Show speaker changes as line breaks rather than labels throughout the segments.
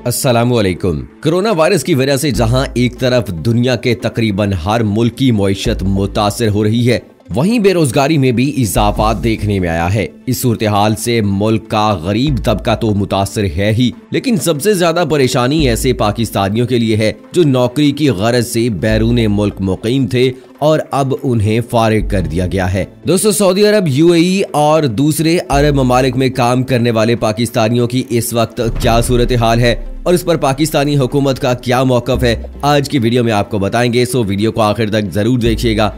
अस्सलामुअलैकुम। Corona virus की वजह से जहां एक तरफ दुनिया के तकरीबन हर मुल्क की मईशत मुतासिर हो रही है, वहीं बेरोजगारी में भी इजाफा देखने में आया है। इस सूरत हाल से मुल्क का गरीब तबका तो मुतासिर है ही, लेकिन सबसे ज्यादा परेशानी ऐसे पाकिस्तानियों के लिए है जो नौकरी की गरज से बैरून मुल्क मुकीम थे और अब उन्हें फारिग कर दिया गया है। दोस्तों, सऊदी अरब, यूएई और दूसरे अरब ममालिक में काम करने वाले पाकिस्तानियों की इस वक्त क्या सूरत हाल है और इस पर पाकिस्तानी हुकूमत का क्या मौकफ है, आज की वीडियो में आपको बताएंगे। सो वीडियो को आखिर तक जरूर देखिएगा।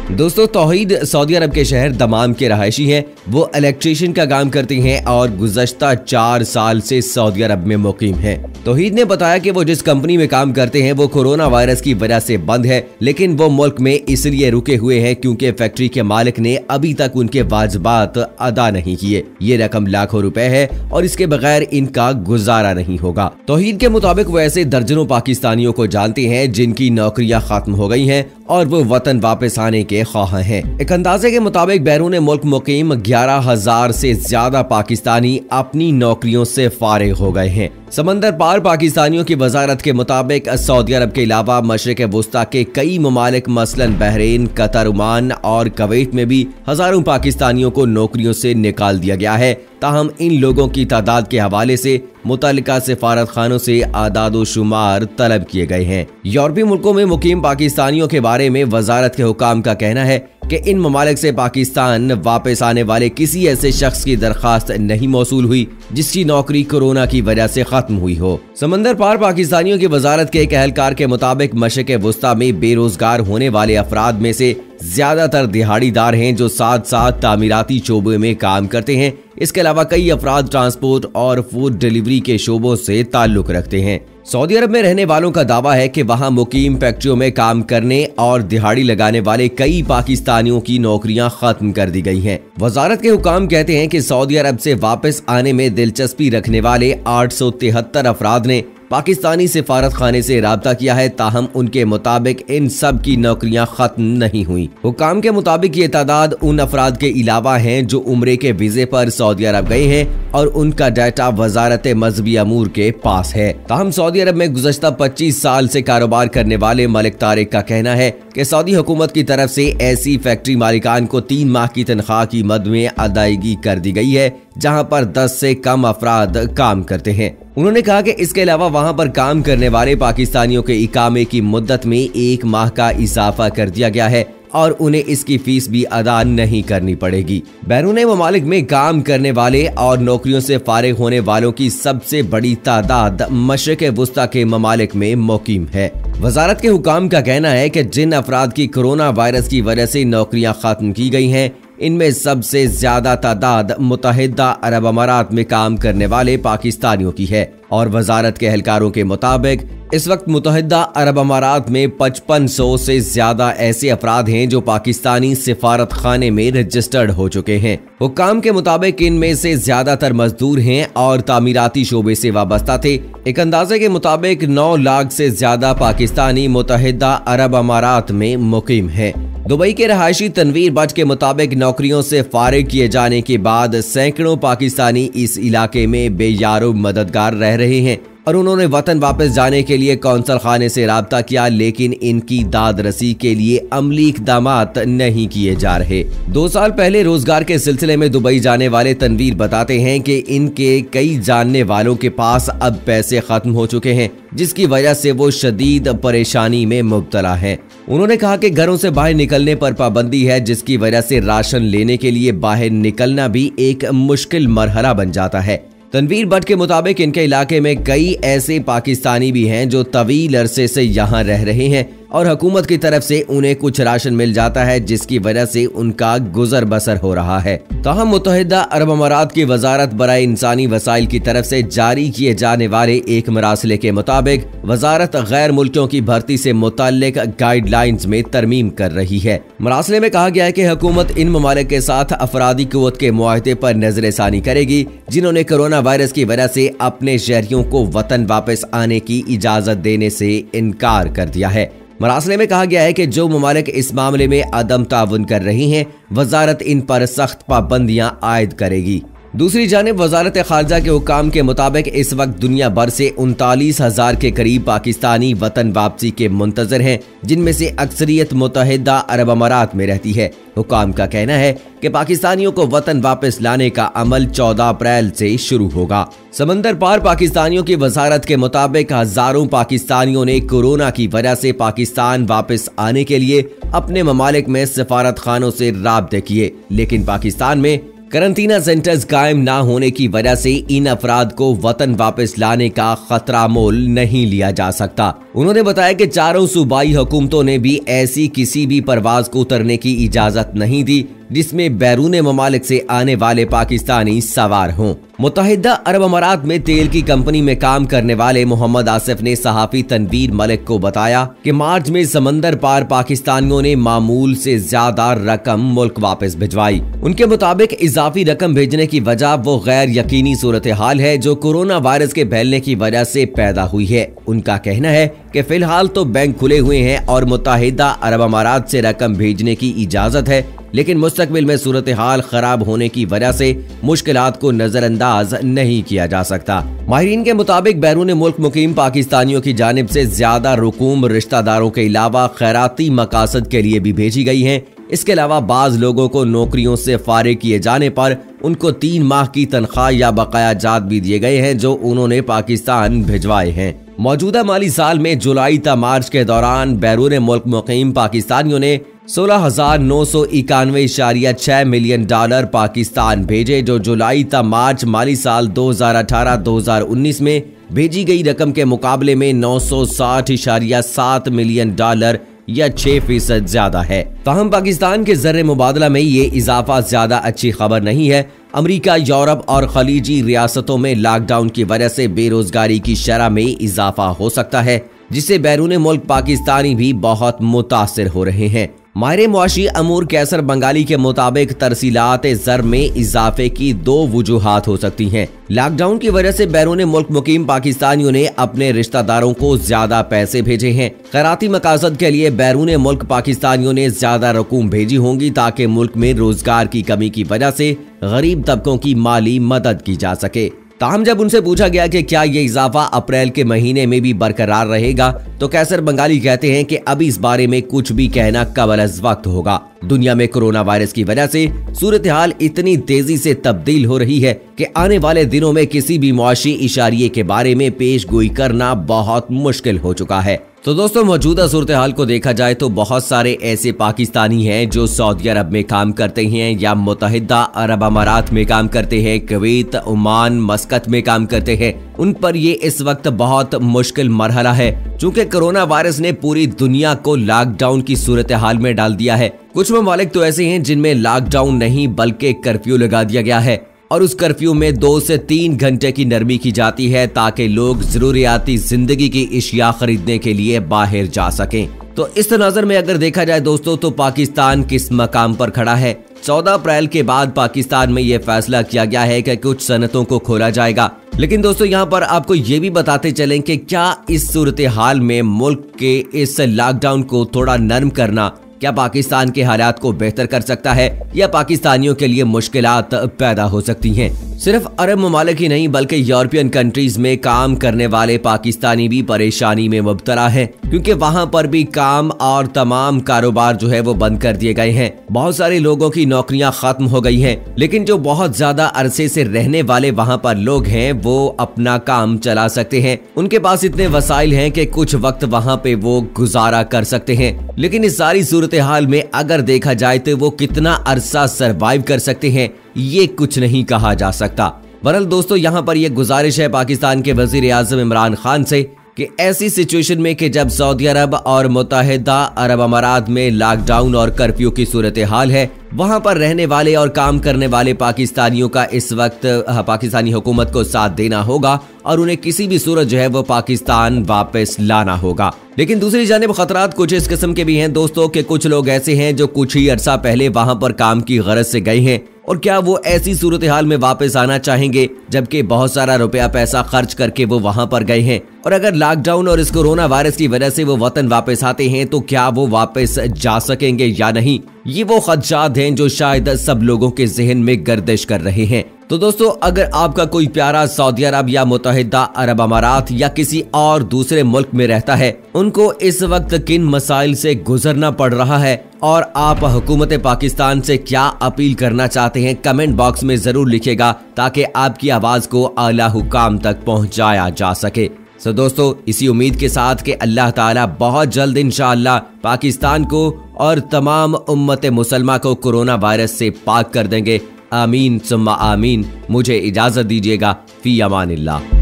दोस्तों, तौहीद सऊदी अरब के शहर दमाम के रहायशी हैं। वो इलेक्ट्रीशियन का काम करते हैं और गुज़श्ता 4 साल से सऊदी अरब में मुकीम हैं। तौहीद ने बताया कि वो जिस कंपनी में काम करते हैं वो कोरोना वायरस की वजह से बंद है, लेकिन वो मुल्क में इसलिए रुके हुए हैं क्योंकि फैक्ट्री के मालिक ने अभी तक उनके वाजिबात अदा नहीं किए। ये रकम लाखों रुपए है और इसके बगैर इनका गुजारा नहीं होगा। तौहीद के मुताबिक वो ऐसे दर्जनों पाकिस्तानियों को जानते हैं जिनकी नौकरियां खत्म हो गई हैं और वो वतन वापस आने के ख्वाह हैं। एक अंदाजे के मुताबिक बैरून मुल्क मुकीम 11,000 से ज्यादा पाकिस्तानी अपनी नौकरियों से फारिग हो गए हैं। समंदर पार पाकिस्तानियों की वजारत के मुताबिक सऊदी अरब के अलावा मशरिक वुस्ता के कई ममालिक मसलन बहरीन, कतर, ओमान और कुवैत में भी हजारों पाकिस्तानियों को नौकरियों से निकाल दिया गया है। ताहम इन लोगों की तादाद के हवाले से मुतल्लिका सिफारत खानों से आदादो शुमार तलब किए गए हैं। यूरोपीय मुल्कों में मुकीम पाकिस्तानियों के बारे में वजारत के हुकाम का कहना है कि इन ममालिक से पाकिस्तान वापस आने वाले किसी ऐसे शख्स की दरखास्त नहीं मौसूल हुई जिसकी नौकरी कोरोना की वजह से खत्म हुई हो। समंदर पार पाकिस्तानियों की वजारत के एक एहलकार के मुताबिक मशरिक वुस्ता में बेरोजगार होने वाले अफराद में से ज्यादातर दिहाड़ीदार हैं जो साथ साथ तामीराती शोबे में काम करते हैं। इसके अलावा कई अफराद ट्रांसपोर्ट और फूड डिलीवरी के शोबों से ताल्लुक रखते हैं। सऊदी अरब में रहने वालों का दावा है कि वहां मुकीम फैक्ट्रियों में काम करने और दिहाड़ी लगाने वाले कई पाकिस्तानियों की नौकरियां खत्म कर दी गई हैं। वजारत के हुकाम कहते हैं कि सऊदी अरब से वापस आने में दिलचस्पी रखने वाले 873 अफराद ने पाकिस्तानी सिफारत खाने से राब्ता किया है। ताहम उनके मुताबिक इन सब की नौकरियां खत्म नहीं हुई। हुकाम के मुताबिक ये तादाद उन अफराद के अलावा हैं जो उम्रे के वीजे पर सऊदी अरब गए हैं और उनका डाटा वजारत मजहबी अमूर के पास है। ताहम सऊदी अरब में गुज़श्ता 25 साल से कारोबार करने वाले मलिक तारिक का कहना है कि सऊदी हुकूमत की तरफ से ऐसी फैक्ट्री मालिकान को 3 माह की तनख्वाह की मद में अदायगी कर दी गई है जहां पर 10 से कम अफराद काम करते हैं। उन्होंने कहा कि इसके अलावा वहां पर काम करने वाले पाकिस्तानियों के इकामे की मुद्दत में 1 माह का इजाफा कर दिया गया है और उन्हें इसकी फीस भी अदा नहीं करनी पड़ेगी। बैरून ममालिक में काम करने वाले और नौकरियों से फारिग होने वालों की सबसे बड़ी तादाद मशरिक वुस्ता के ममालिक में मुकीम है। वजारत के हुकाम का कहना है कि जिन अफराद की कोरोना वायरस की वजह से नौकरियां खत्म की गई हैं, इनमें सबसे ज्यादा तादाद मुत्तहिदा अरब अमारात में काम करने वाले पाकिस्तानियों की है और वजारत के एहलकारों के मुताबिक इस वक्त मुत्तहिदा अरब अमारात में 5500 से ज्यादा ऐसे अफराद हैं जो पाकिस्तानी सिफारत खाने में रजिस्टर्ड हो चुके हैं। हुकाम के मुताबिक इनमें से ज्यादातर मजदूर हैं और तामीराती शोबे से वाबस्ता थे। एक अंदाजे के मुताबिक 9 लाख से ज्यादा पाकिस्तानी मुत्तहिदा अरब अमारात में मुकीम हैं। दुबई के रहायशी तनवीर बट के मुताबिक नौकरियों से फारिग किए जाने के बाद सैकड़ों पाकिस्तानी इस इलाके में बेयारो मददगार रह रहे हैं और उन्होंने वतन वापस जाने के लिए कौंसल खाने से राब्ता किया, लेकिन इनकी दाद रसी के लिए अमली इक़दामात नहीं किए जा रहे। 2 साल पहले रोजगार के सिलसिले में दुबई जाने वाले तनवीर बताते हैं कि इनके कई जानने वालों के पास अब पैसे खत्म हो चुके हैं, जिसकी वजह से वो शदीद परेशानी में मुब्तला हैं। उन्होंने कहा कि घरों से बाहर निकलने पर पाबंदी है, जिसकी वजह से राशन लेने के लिए बाहर निकलना भी एक मुश्किल मरहला बन जाता है। तनवीर बट के मुताबिक इनके इलाके में कई ऐसे पाकिस्तानी भी हैं जो तवील अरसे से यहाँ रह रहे हैं और हुकूमत की तरफ से उन्हें कुछ राशन मिल जाता है, जिसकी वजह से उनका गुजर बसर हो रहा है। ताहम मुत्तहिदा अरब अमारात की वजारत बराए इंसानी वसाइल की तरफ से जारी किए जाने वाले एक मरासले के मुताबिक वजारत गैर मुल्कियों की भर्ती से मुताल्लिक गाइडलाइंस में तरमीम कर रही है। मरासले में कहा गया है कि हुकूमत इन ममालिक के साथ अफरादी कुव्वत के मुआहदे पर नजरसानी करेगी जिन्होंने कोरोना वायरस की वजह से अपने शहरियों को वतन वापस आने की इजाजत देने से इनकार कर दिया है। मरासले में कहा गया है कि जो ममालिक इस मामले में अदम ताउन कर रही हैं, वजारत इन पर सख्त पाबंदियां आयद करेगी। दूसरी जानिब वजारत खारजा के हुकाम के मुताबिक इस वक्त दुनिया भर से 39,000 के करीब पाकिस्तानी वतन वापसी के मुंतजर हैं, जिनमें से अक्सरियत मुत्तहिदा अरब अमारात में रहती है। हुकाम का कहना है कि पाकिस्तानियों को वतन वापस लाने का अमल 14 अप्रैल से शुरू होगा। समंदर पार पाकिस्तानियों की वजारत के मुताबिक हजारों पाकिस्तानियों ने कोरोना की वजह से पाकिस्तान वापस आने के लिए अपने ममालिक में सफारत खानों से राब्ते किए, लेकिन पाकिस्तान में करंटीना सेंटर्स कायम ना होने की वजह से इन अफराद को वतन वापस लाने का खतरा मोल नहीं लिया जा सकता। उन्होंने बताया कि चारों सूबाई हुकूमतों ने भी ऐसी किसी भी परवाज को उतरने की इजाजत नहीं दी जिसमें बैरून ममालिक से आने वाले पाकिस्तानी सवार हों। मुत्तहिदा अरब अमारात में तेल की कंपनी में काम करने वाले मोहम्मद आसिफ ने सहाफी तनवीर मलिक को बताया कि मार्च में समंदर पार पाकिस्तानियों ने मामूल से ज्यादा रकम मुल्क वापस भिजवाई। उनके मुताबिक इजाफी रकम भेजने की वजह वो गैर यकीनी सूरत हाल है जो कोरोना वायरस के फैलने की वजह से पैदा हुई है। उनका कहना है कि फिलहाल तो बैंक खुले हुए हैं और मुत्तहिदा अरब अमारात से रकम भेजने की इजाजत है, लेकिन मुस्तकबिल में सूरत हाल खराब होने की वजह से मुश्किलात को नजरअंदाज नहीं किया जा सकता। माहिरीन के मुताबिक बैरून मुल्क मुकीम पाकिस्तानियों की जानिब से ज्यादा रकूम रिश्तेदारों के अलावा खैराती मकासद के लिए भी भेजी गई है। इसके अलावा बाज लोगों को नौकरियों से फारिग किए जाने पर उनको 3 माह की तनख्वाह या बकाया जात भी दिए गए हैं जो उन्होंने पाकिस्तान भिजवाए हैं। मौजूदा माली साल में जुलाई ta मार्च के दौरान बैरून मुल्क मुकीम पाकिस्तानियों ने 16,991.6 मिलियन डॉलर पाकिस्तान भेजे, जो जुलाई ta मार्च माली साल 2018-2019 में भेजी गई रकम के मुकाबले में 960.7 मिलियन डॉलर या 6% ज्यादा है। ताहम पाकिस्तान के ज़र मुबादला में ये इजाफा ज्यादा अच्छी खबर नहीं है। अमेरिका, यूरोप और खलीजी रियासतों में लॉकडाउन की वजह से बेरोजगारी की शरह में इजाफा हो सकता है, जिससे बैरून मुल्क पाकिस्तानी भी बहुत मुतासिर हो रहे हैं। माहिर मुआशी अमूर कैसर बंगाली के मुताबिक तरसीलात ज़र में इजाफे की 2 वजूहात हो सकती हैं। लॉकडाउन की वजह से बैरून मुल्क मुकीम पाकिस्तानियों ने अपने रिश्तेदारों को ज्यादा पैसे भेजे हैं। खैराती मकासद के लिए बैरून मुल्क पाकिस्तानियों ने ज्यादा रकूम भेजी होंगी ताकि मुल्क में रोजगार की कमी की वजह से गरीब तबकों की माली मदद की जा सके। ताहम जब उनसे पूछा गया कि क्या ये इजाफा अप्रैल के महीने में भी बरकरार रहेगा, तो कैसर बंगाली कहते हैं कि अभी इस बारे में कुछ भी कहना कबल अज़ वक्त होगा। दुनिया में कोरोना वायरस की वजह से सूरत हाल इतनी तेजी से तब्दील हो रही है कि आने वाले दिनों में किसी भी मुआशी इशारिये के बारे में पेश गोई करना बहुत मुश्किल हो चुका है। तो दोस्तों, मौजूदा सूरत हाल को देखा जाए तो बहुत सारे ऐसे पाकिस्तानी हैं जो सऊदी अरब में काम करते हैं या मुत्तहिदा अरब अमारात में काम करते हैं, कुवैत, ओमान, मस्कत में काम करते हैं। उन पर ये इस वक्त बहुत मुश्किल मरहला है, चूँकि कोरोना वायरस ने पूरी दुनिया को लॉकडाउन की सूरत हाल में डाल दिया है। कुछ ममालिक तो ऐसे हैं जिनमें लॉकडाउन नहीं बल्कि कर्फ्यू लगा दिया गया है और उस कर्फ्यू में 2 से 3 घंटे की नरमी की जाती है ताकि लोग जरूरियाती जिंदगी की इशिया खरीदने के लिए बाहर जा सकें। तो इस तनाज़र में अगर देखा जाए दोस्तों, तो पाकिस्तान किस मकाम पर खड़ा है। 14 अप्रैल के बाद पाकिस्तान में यह फैसला किया गया है कि कुछ सनतों को खोला जाएगा, लेकिन दोस्तों यहाँ पर आपको ये भी बताते चलें कि क्या इस सूरत हाल में मुल्क के इस लॉकडाउन को थोड़ा नरम करना क्या पाकिस्तान के हालात को बेहतर कर सकता है या पाकिस्तानियों के लिए मुश्किलात पैदा हो सकती हैं। सिर्फ अरब ममालिक ही नहीं बल्कि यूरोपियन कंट्रीज में काम करने वाले पाकिस्तानी भी परेशानी में मुब्तला है, क्योंकि वहां पर भी काम और तमाम कारोबार जो है वो बंद कर दिए गए हैं। बहुत सारे लोगों की नौकरियां खत्म हो गई हैं, लेकिन जो बहुत ज्यादा अरसे से रहने वाले वहां पर लोग हैं वो अपना काम चला सकते हैं। उनके पास इतने वसाइल हैं कि कुछ वक्त वहां पे वो गुजारा कर सकते हैं। लेकिन इस सारी सूरत हाल में अगर देखा जाए तो वो कितना अरसा सरवाइव कर सकते हैं ये कुछ नहीं कहा जा सकता। बहरहाल दोस्तों, यहाँ पर यह गुजारिश है पाकिस्तान के वजीर आजम इमरान खान से कि ऐसी सिचुएशन में कि जब सऊदी अरब और मुत्तहिदा अरब अमारात में लॉकडाउन और कर्फ्यू की सूरत हाल है, वहां पर रहने वाले और काम करने वाले पाकिस्तानियों का इस वक्त पाकिस्तानी हुकूमत को साथ देना होगा और उन्हें किसी भी सूरत जो है वो पाकिस्तान वापस लाना होगा। लेकिन दूसरी जानिब खतरात कुछ इस किस्म के भी हैं दोस्तों कि कुछ लोग ऐसे हैं जो कुछ ही अरसा पहले वहां पर काम की गरज से गए हैं और क्या वो ऐसी सूरत हाल में वापस आना चाहेंगे जबकि बहुत सारा रुपया पैसा खर्च करके वो वहां पर गए हैं। और अगर लॉकडाउन और इस कोरोना वायरस की वजह से वो वतन वापस आते हैं तो क्या वो वापस जा सकेंगे या नहीं, ये वो खदशात हैं जो शायद सब लोगों के जहन में गर्दिश कर रहे हैं। तो दोस्तों, अगर आपका कोई प्यारा सऊदी अरब या मुत्तहिदा अरब अमारात या किसी और दूसरे मुल्क में रहता है, उनको इस वक्त किन मसाइल से गुजरना पड़ रहा है और आप हुकूमत पाकिस्तान से क्या अपील करना चाहते हैं, कमेंट बॉक्स में जरूर लिखिएगा ताकि आपकी आवाज को आला हुकाम तक पहुंचाया जा सके। सो दोस्तों, इसी उम्मीद के साथ कि अल्लाह ताला बहुत जल्द इंशाअल्लाह पाकिस्तान को और तमाम उम्मत मुसलमा को कोरोना वायरस से पाक कर देंगे। आमीन सुम्मा आमीन। मुझे इजाजत दीजिएगा। फी अमानिल्लाह।